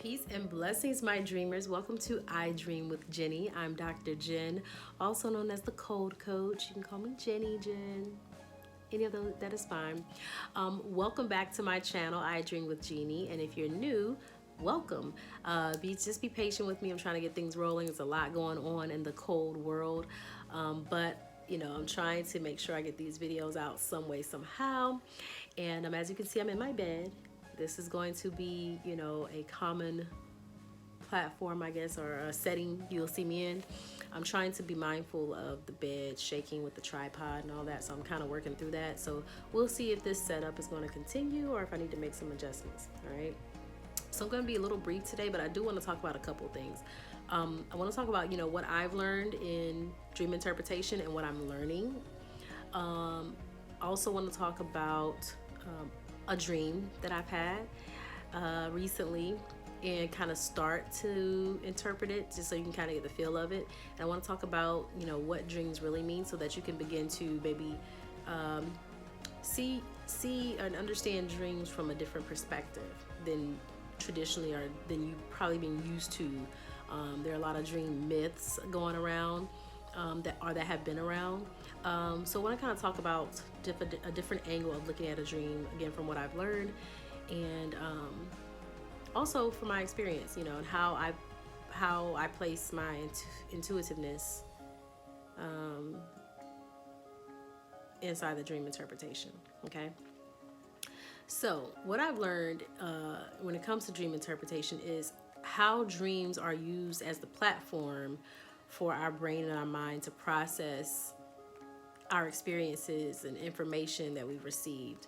Peace and blessings, my dreamers. Welcome to I Dream with Jenny. I'm Dr. Jen, also known as the Code Coach. You can call me Jenny Jen. Any of those, that is fine. Welcome back to my channel, I Dream with Jenny. And if you're new, welcome. Just be patient with me. I'm trying to get things rolling. There's a lot going on in the cold world. But you know, I'm trying to make sure I get these videos out some way, somehow. And as you can see, I'm in my bed. This is going to be, you know, a common platform, I guess, or a setting you'll see me in. I'm trying to be mindful of the bed shaking with the tripod and all that, so I'm kind of working through that. So we'll see if this setup is going to continue or if I need to make some adjustments, all right? So I'm going to be a little brief today, but I do want to talk about a couple of things. I want to talk about, you know, what I've learned in dream interpretation and what I'm learning. Also want to talk about a dream that I've had recently and kind of start to interpret it just so you can kind of get the feel of it. And I want to talk about, you know, what dreams really mean so that you can begin to maybe see and understand dreams from a different perspective than traditionally or than you've probably been used to. There are a lot of dream myths going around that have been around. So I want to kind of talk about a different angle of looking at a dream, again, from what I've learned, and also from my experience, you know, and how I place my intuitiveness inside the dream interpretation. Okay. So what I've learned when it comes to dream interpretation is how dreams are used as the platform for our brain and our mind to process our experiences and information that we've received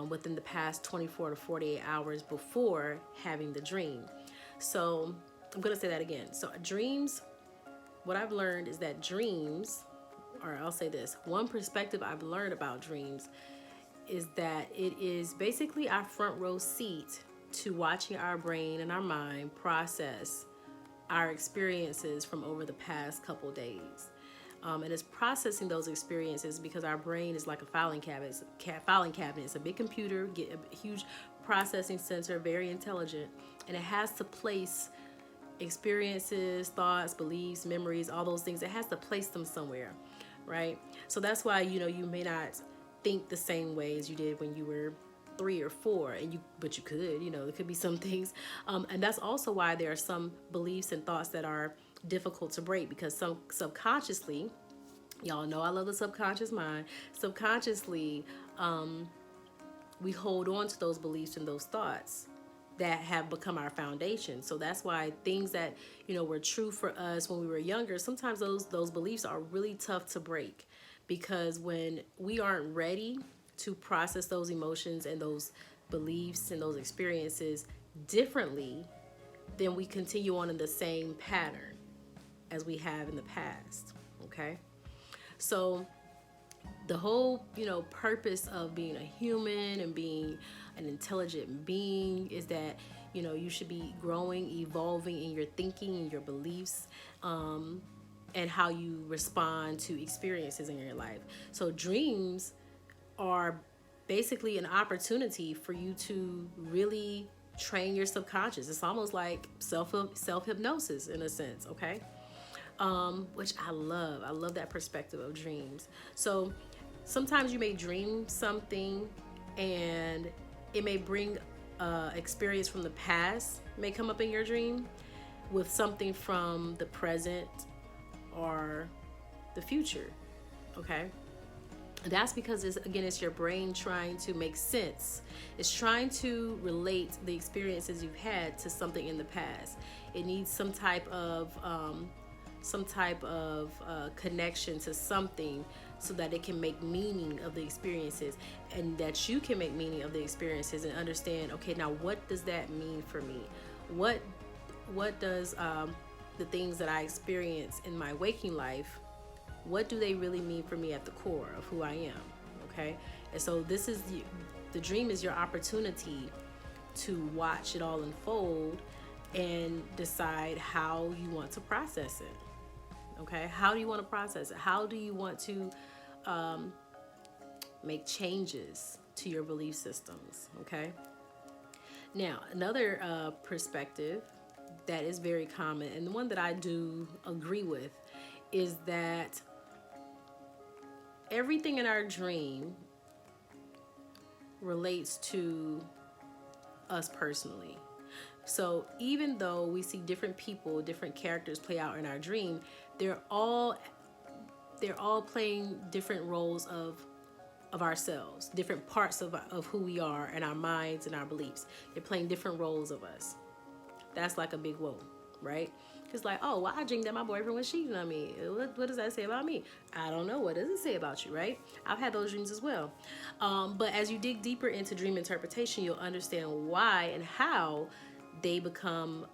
within the past 24 to 48 hours before having the dream. So I'm going to say that again. So dreams, what I've learned is that dreams, or I'll say this, one perspective I've learned about dreams is that it is basically our front row seat to watching our brain and our mind process our experiences from over the past couple days. And it's processing those experiences because our brain is like a filing cabinet. It's a big computer, a huge processing center, very intelligent, and it has to place experiences, thoughts, beliefs, memories, all those things. It has to place them somewhere, right? So that's why, you know, you may not think the same way as you did when you were 3 or 4, but you could, you know, there could be some things, and that's also why there are some beliefs and thoughts that are difficult to break, because some subconsciously, y'all know I love the subconscious mind, subconsciously we hold on to those beliefs and those thoughts that have become our foundation. So that's why things that, you know, were true for us when we were younger, sometimes those beliefs are really tough to break, because when we aren't ready to process those emotions and those beliefs and those experiences differently, then we continue on in the same pattern as we have in the past. Okay, so the whole, you know, purpose of being a human and being an intelligent being is that, you know, you should be growing, evolving in your thinking and your beliefs, and how you respond to experiences in your life. So dreams are basically an opportunity for you to really train your subconscious. It's almost like self-hypnosis in a sense, okay? Which I love. I love that perspective of dreams. So sometimes you may dream something and it may bring experience from the past may come up in your dream with something from the present or the future, okay? That's because it's your brain trying to make sense. It's trying to relate the experiences you've had to something in the past. It needs some type of connection to something so that it can make meaning of the experiences, and that you can make meaning of the experiences and understand, okay, now what does that mean for me? What does the things that I experience in my waking life, what do they really mean for me at the core of who I am? Okay, and so this is the dream is your opportunity to watch it all unfold and decide how you want to process it. Okay, how do you want to process it? How do you want to make changes to your belief systems? Okay, now another perspective that is very common, and the one that I do agree with, is that everything in our dream relates to us personally. So even though we see different people, different characters play out in our dream, they're all playing different roles of ourselves, different parts of who we are and our minds and our beliefs. They're playing different roles of us. That's like a big whoa, right? It's like, oh, well, I dreamed that my boyfriend was cheating on me. What does that say about me? I don't know. What does it say about you, right? I've had those dreams as well. But as you dig deeper into dream interpretation, you'll understand why and how they become,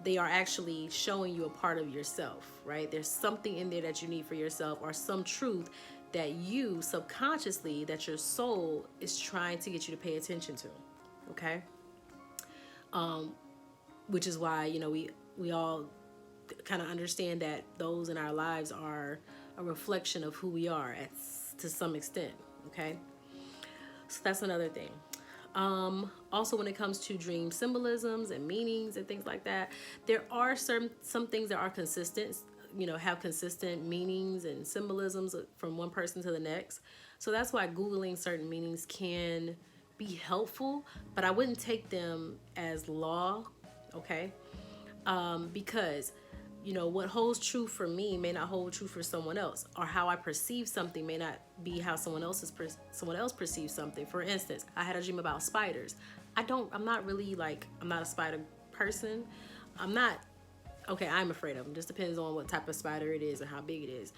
they are actually showing you a part of yourself, right? There's something in there that you need for yourself, or some truth that you subconsciously, that your soul is trying to get you to pay attention to, okay? Which is why, you know, we all kind of understand that those in our lives are a reflection of who we are to some extent, okay? So that's another thing. Also, when it comes to dream symbolisms and meanings and things like that, there are some things that are consistent, you know, have consistent meanings and symbolisms from one person to the next. So that's why Googling certain meanings can be helpful, but I wouldn't take them as law, okay? Because, you know, what holds true for me may not hold true for someone else, or how I perceive something may not be how someone else perceives something. For instance, I had a dream about spiders. I'm not a spider person. I'm afraid of them. Just depends on what type of spider it is and how big it is.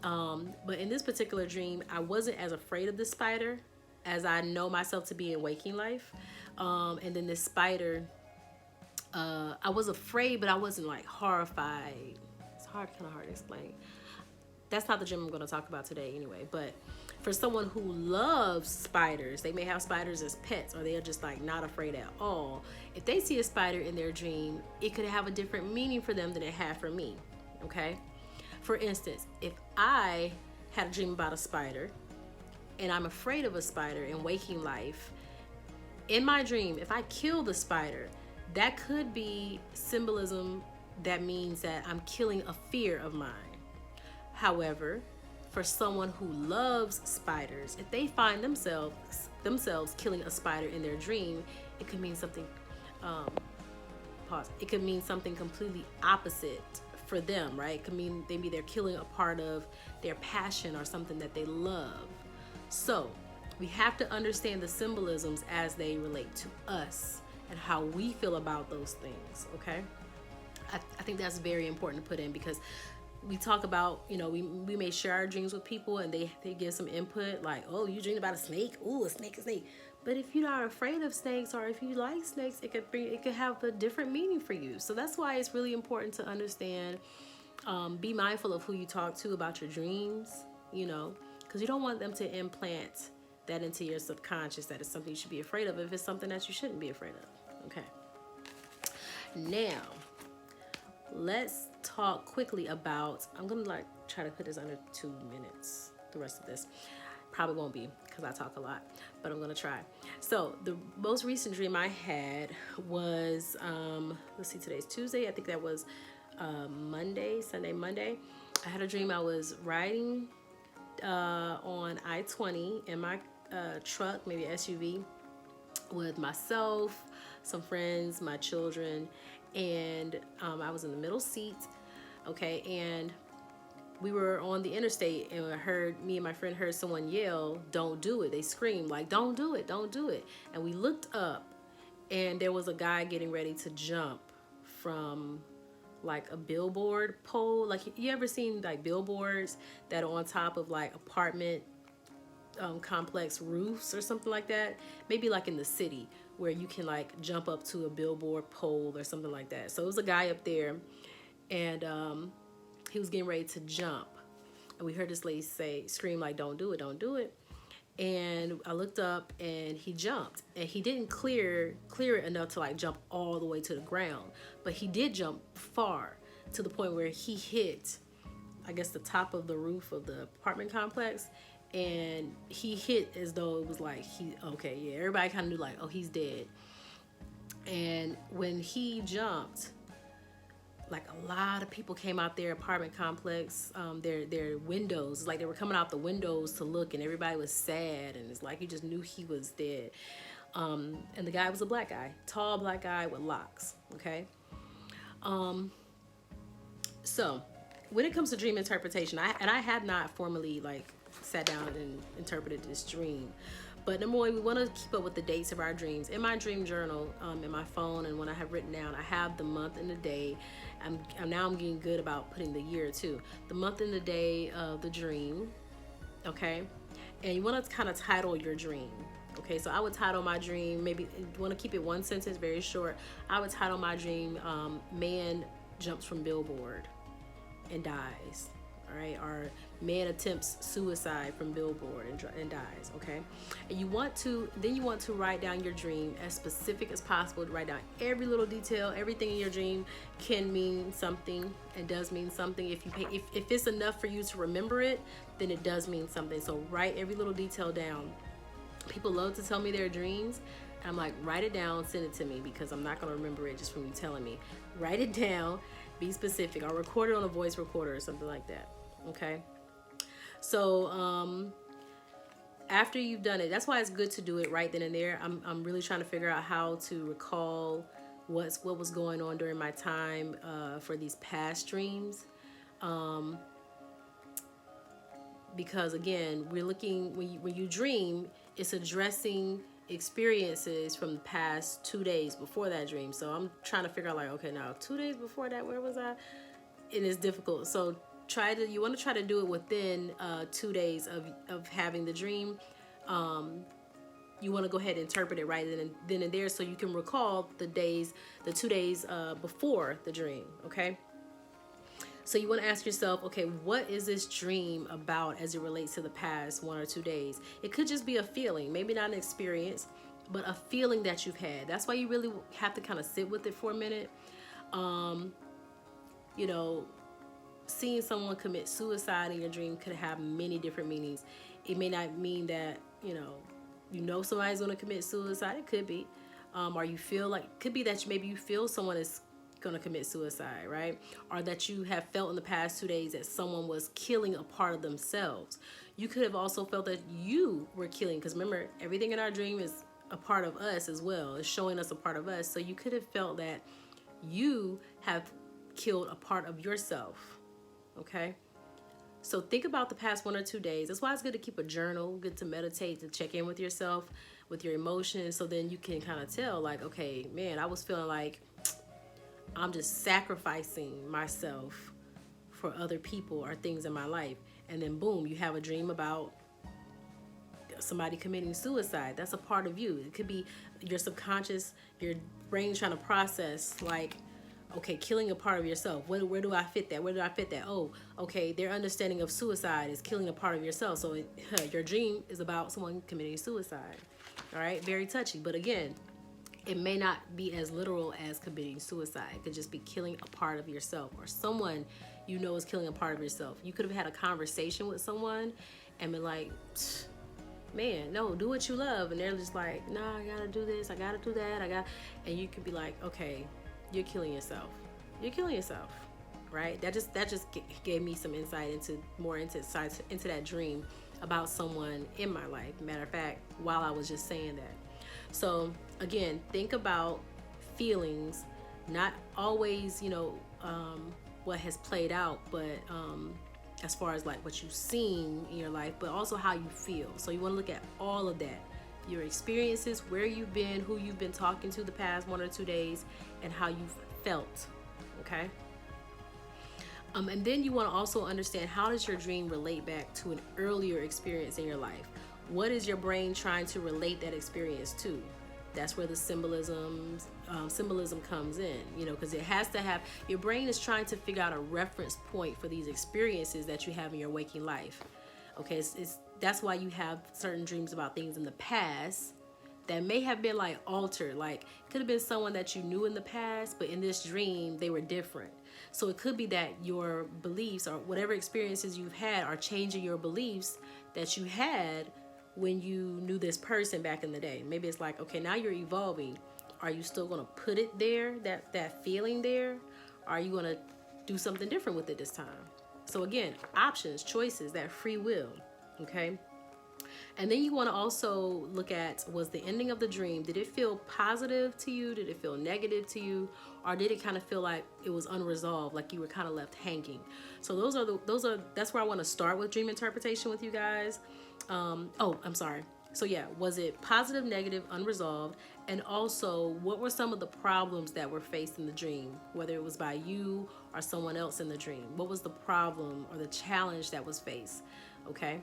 But in this particular dream, I wasn't as afraid of the spider as I know myself to be in waking life. And then this spider, I was afraid, but I wasn't like horrified. It's kind of hard to explain. That's not the dream I'm going to talk about today anyway. But for someone who loves spiders, they may have spiders as pets, or they're just like not afraid at all. If they see a spider in their dream, it could have a different meaning for them than it had for me, okay? For instance, if I had a dream about a spider and I'm afraid of a spider in waking life, in my dream, if I kill the spider, that could be symbolism that means that I'm killing a fear of mine. However, for someone who loves spiders, if they find themselves killing a spider in their dream, it could mean something, it could mean something completely opposite for them, right? It could mean maybe they're killing a part of their passion or something that they love. So we have to understand the symbolisms as they relate to us and how we feel about those things, okay? I think that's very important to put in, because we talk about, you know, we may share our dreams with people and they give some input like, oh, you dreamed about a snake? Ooh, a snake. But if you're not afraid of snakes, or if you like snakes, it could have a different meaning for you. So that's why it's really important to understand, be mindful of who you talk to about your dreams, you know, because you don't want them to implant that into your subconscious that it's something you should be afraid of if it's something that you shouldn't be afraid of. Okay. Now, let's talk quickly about, I'm going to try to put this under 2 minutes, the rest of this. Probably won't be because I talk a lot, but I'm going to try. So the most recent dream I had was, let's see, today's Tuesday. I think that was Sunday, Monday. I had a dream I was riding on I-20 in my truck, maybe SUV, with myself, some friends, my children, and I was in the middle seat, okay, and we were on the interstate, and me and my friend heard someone yell, "Don't do it." They screamed like, "Don't do it, don't do it." And we looked up, and there was a guy getting ready to jump from like a billboard pole. Like, you ever seen like billboards that are on top of like apartment complex roofs or something like that? Maybe like in the city where you can like jump up to a billboard pole or something like that. So it was a guy up there, and he was getting ready to jump, and we heard this lady scream like, "Don't do it, don't do it." And I looked up, and he jumped, and he didn't clear it enough to like jump all the way to the ground, but he did jump far to the point where he hit, I guess, the top of the roof of the apartment complex, and he hit as though it was like everybody kind of knew like, oh, he's dead. And when he jumped, like a lot of people came out their apartment complex, their windows, like they were coming out the windows to look, and everybody was sad, and it's like you just knew he was dead. And the guy was a black guy, tall black guy with locks. Okay. So when it comes to dream interpretation, I have not formally like sat down and interpreted this dream. But number one, we want to keep up with the dates of our dreams. In my dream journal, in my phone, and when I have written down, I have the month and the day. I'm getting good about putting the year too. The month and the day of the dream, okay? And you want to kind of title your dream, okay? So I would title my dream, maybe you want to keep it one sentence, very short. I would title my dream, man jumps from billboard and dies. All right, or man attempts suicide from billboard and dies. Okay, and you want to write down your dream as specific as possible. To write down every little detail. Everything in your dream can mean something and does mean something. If it's enough for you to remember it, then it does mean something. So write every little detail down. People love to tell me their dreams. I'm like, write it down, send it to me, because I'm not going to remember it just from you telling me. Write it down, be specific. I'll record it on a voice recorder or something like that. Okay. So after you've done it, that's why it's good to do it right then and there. I'm really trying to figure out how to recall what was going on during my time for these past dreams. Because again, we're looking, when you dream, it's addressing experiences from the past 2 days before that dream. So I'm trying to figure out like, okay, now 2 days before that, where was I? And it's difficult. So you want to try to do it within 2 days of having the dream. You want to go ahead and interpret it right then and there, so you can recall the 2 days before the dream. Okay. So you want to ask yourself, okay, what is this dream about as it relates to the past 1 or 2 days? It could just be a feeling, maybe not an experience, but a feeling that you've had. That's why you really have to kind of sit with it for a minute. Seeing someone commit suicide in your dream could have many different meanings. It may not mean that, somebody's going to commit suicide. It could be. Or you feel like, it could be that maybe you feel someone is going to commit suicide, right? Or that you have felt in the past 2 days that someone was killing a part of themselves. You could have also felt that you were killing, because remember, everything in our dream is a part of us as well. It's showing us a part of us. So you could have felt that you have killed a part of yourself. Okay. So think about the past 1 or 2 days. That's why it's good to keep a journal, good to meditate, to check in with yourself, with your emotions. So then you can kind of tell like, okay, man, I was feeling like I'm just sacrificing myself for other people or things in my life. And then boom, you have a dream about somebody committing suicide. That's a part of you. It could be your subconscious, your brain trying to process like, okay, killing a part of yourself. Where do I fit that? Where do I fit that? Oh, okay, their understanding of suicide is killing a part of yourself. So your dream is about someone committing suicide. All right, very touchy. But again, it may not be as literal as committing suicide. It could just be killing a part of yourself, or someone is killing a part of yourself. You could have had a conversation with someone and been like, man, no, do what you love. And they're just like, nah, I gotta do this, I gotta do that, and you could be like, okay, you're killing yourself. You're killing yourself, right? That just gave me some insight into that dream about someone in my life. Matter of fact, while I was just saying that. So again, think about feelings, not always, what has played out, but as far as like what you've seen in your life, but also how you feel. So you want to look at all of that. Your experiences, where you've been, who you've been talking to the past 1 or 2 days, and how you've felt, okay? And then you want to also understand, how does your dream relate back to an earlier experience in your life? What is your brain trying to relate that experience to? That's where the symbolism comes in, because it has to have, your brain is trying to figure out a reference point for these experiences that you have in your waking life. Okay, that's why you have certain dreams about things in the past that may have been like altered. Like, it could have been someone that you knew in the past, but in this dream they were different. So it could be that your beliefs or whatever experiences you've had are changing your beliefs that you had when you knew this person back in the day. Maybe it's like, okay, now you're evolving. Are you still going to put it there, that feeling there? Are you going to do something different with it this time? So again, options, choices, that free will, okay? And then you want to also look at, was the ending of the dream, did it feel positive to you? Did it feel negative to you? Or did it kind of feel like it was unresolved, like you were kind of left hanging? So that's where I want to start with dream interpretation with you guys. Oh, I'm sorry. So yeah, was it positive, negative, unresolved? And also, what were some of the problems that were faced in the dream, whether it was by you or someone else in the dream? What was the problem or the challenge that was faced? Okay.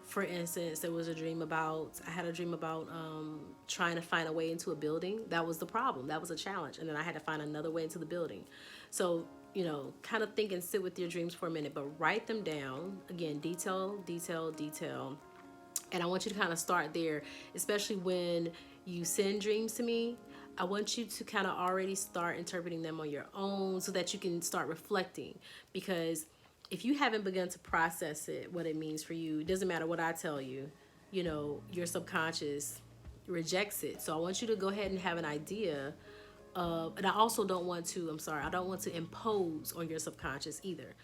For instance, there was a dream about, I had a dream about trying to find a way into a building. That was the problem. That was a challenge. And then I had to find another way into the building. So, you know, kind of think and sit with your dreams for a minute, but write them down. Again, detail, detail, detail. And I want you to kind of start there, especially when you send dreams to me. I want you to kind of already start interpreting them on your own so that you can start reflecting. Because if you haven't begun to process it, what it means for you, it doesn't matter what I tell you, you know, your subconscious rejects it. So I want you to go ahead and have an idea of, and I also don't want to, I don't want to impose on your subconscious either.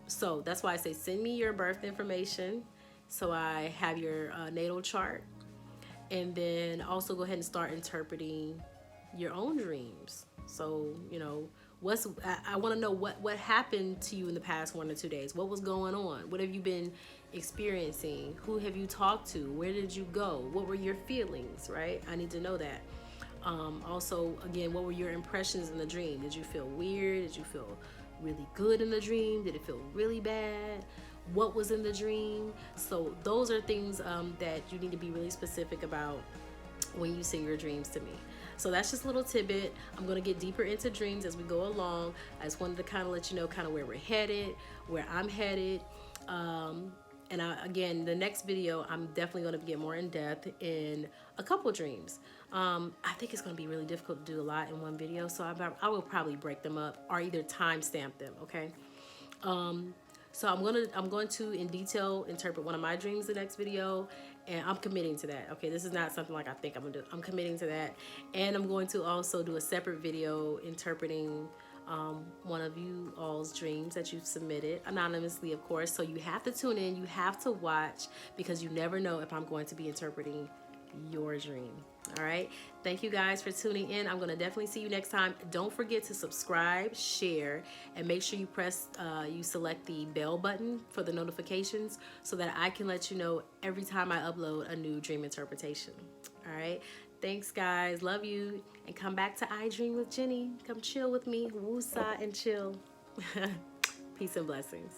So that's why I say send me your birth information so I have your natal chart. And then also go ahead and start interpreting your own dreams. So, you know, I want to know what happened to you in the past 1 or 2 days. What was going on? What have you been experiencing? Who have you talked to? Where did you go? What were your feelings, right? I need to know that. Also, again, what were your impressions in the dream? Did you feel weird? Did you feel really good in the dream? Did it feel really bad? What was in the dream? So those are things that you need to be really specific about when you send your dreams to me. So that's just a little tidbit. I'm going to get deeper into dreams as we go along. I just wanted to kind of let you know kind of where we're headed, where I'm headed. And again, the next video, I'm definitely going to get more in depth in a couple dreams. I think it's going to be really difficult to do a lot in one video. So I will probably break them up or either timestamp them. Okay. So I'm going to in detail interpret one of my dreams the next video, and I'm committing to that. Okay, this is not something like I think I'm gonna do. I'm committing to that, and I'm going to also do a separate video interpreting one of you all's dreams that you've submitted anonymously, of course. So you have to tune in, you have to watch, because you never know if I'm going to be interpreting your dream. All right, thank you guys for tuning in. I'm going to definitely see you next time. Don't forget to subscribe, share, and make sure you select the bell button for the notifications so that I can let you know every time I upload a new dream interpretation. All right, thanks guys, love you, and come back to I Dream with Jenny. Come chill with me, woosah and chill. Peace and blessings.